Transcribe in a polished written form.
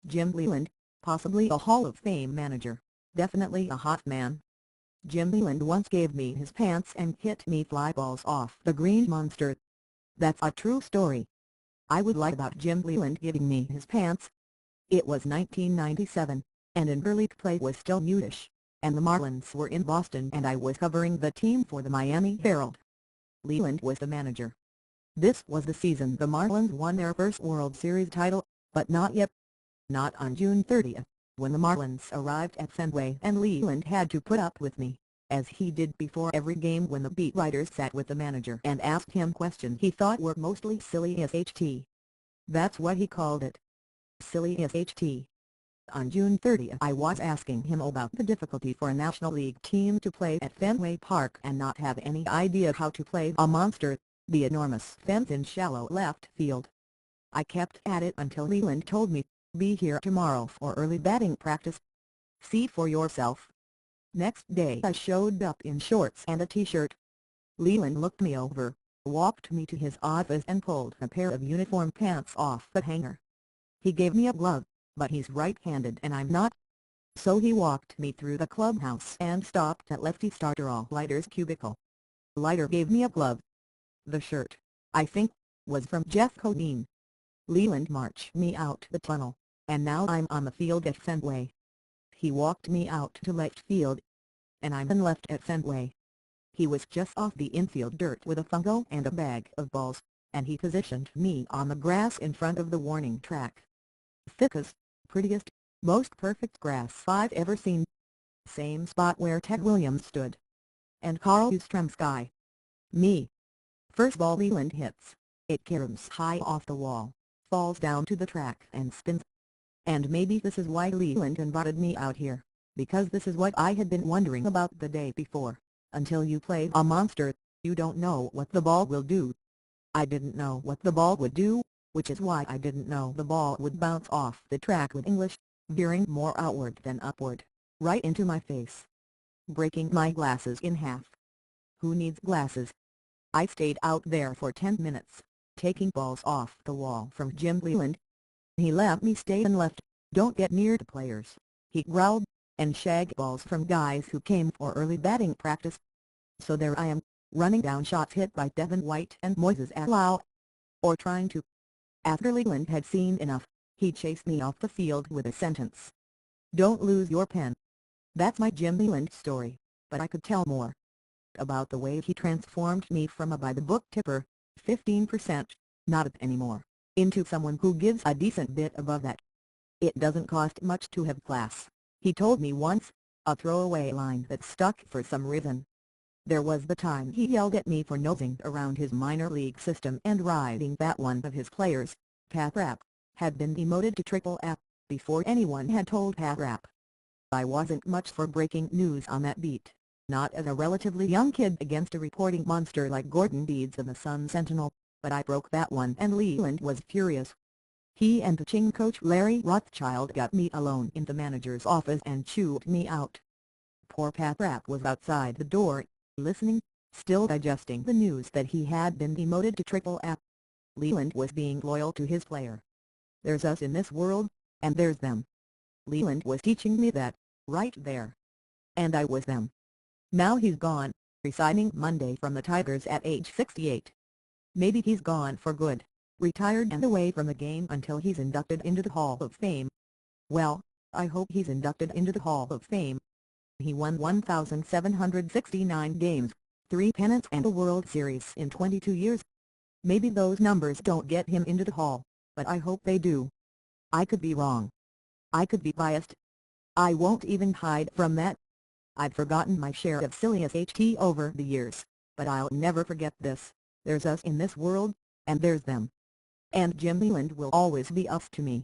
Jim Leyland, possibly a Hall of Fame manager, definitely a hot man. Jim Leyland once gave me his pants and hit me fly balls off the green monster. That's a true story. I would lie about Jim Leyland giving me his pants. It was 1997, and interleague play was still newish, and the Marlins were in Boston and I was covering the team for the Miami Herald. Leyland was the manager. This was the season the Marlins won their first World Series title, but not yet. Not on June 30th, when the Marlins arrived at Fenway and Leyland had to put up with me, as he did before every game when the beat writers sat with the manager and asked him questions he thought were mostly silly as HT. That's what he called it. Silly as HT. On June 30th I was asking him about the difficulty for a National League team to play at Fenway Park and not have any idea how to play a monster, the enormous fence in shallow left field. I kept at it until Leyland told me, "Be here tomorrow for early batting practice. See for yourself." Next day I showed up in shorts and a t-shirt. Leyland looked me over, walked me to his office and pulled a pair of uniform pants off the hanger. He gave me a glove, but he's right-handed and I'm not. So he walked me through the clubhouse and stopped at Lefty Starterall Leiter's cubicle. Leiter gave me a glove. The shirt, I think, was from Jeff Codine. Leyland marched me out the tunnel, and now I'm on the field at Fenway. He walked me out to left field, and I'm in left at Fenway. He was just off the infield dirt with a fungo and a bag of balls, and he positioned me on the grass in front of the warning track. Thickest, prettiest, most perfect grass I've ever seen. Same spot where Ted Williams stood. And Carl Yastrzemski. Me. First ball Leyland hits. It caroms high off the wall, falls down to the track and spins. And maybe this is why Leyland invited me out here, because this is what I had been wondering about the day before. Until you play a monster, you don't know what the ball will do. I didn't know what the ball would do, which is why I didn't know the ball would bounce off the track with English, veering more outward than upward, right into my face, breaking my glasses in half. Who needs glasses? I stayed out there for 10 minutes, taking balls off the wall from Jim Leyland. He let me stay and left. "Don't get near the players," he growled, and shag balls from guys who came for early batting practice. So there I am, running down shots hit by Devin White and Moises Alou. Or trying to. After Leyland had seen enough, he chased me off the field with a sentence. "Don't lose your pen." That's my Jim Leyland story, but I could tell more. About the way he transformed me from a by-the-book tipper, 15%, not it anymore, into someone who gives a decent bit above that. "It doesn't cost much to have class," he told me once, a throwaway line that stuck for some reason. There was the time he yelled at me for nosing around his minor league system and writing that one of his players, Pat Rapp, had been demoted to Triple-A, before anyone had told Pat Rapp. I wasn't much for breaking news on that beat, not as a relatively young kid against a reporting monster like Gordon Deeds in the Sun-Sentinel, but I broke that one and Leyland was furious. He and pitching coach Larry Rothschild got me alone in the manager's office and chewed me out. Poor Pat Rapp was outside the door, listening, still digesting the news that he had been demoted to Triple-A. Leyland was being loyal to his player. There's us in this world, and there's them. Leyland was teaching me that, right there. And I was them. Now he's gone, resigning Monday from the Tigers at age 68. Maybe he's gone for good, retired and away from the game until he's inducted into the Hall of Fame. Well, I hope he's inducted into the Hall of Fame. He won 1,769 games, 3 pennants and a World Series in 22 years. Maybe those numbers don't get him into the Hall, but I hope they do. I could be wrong. I could be biased. I won't even hide from that. I've forgotten my share of silly as HT over the years, but I'll never forget this. There's us in this world, and there's them. And Jim Leyland will always be us to me.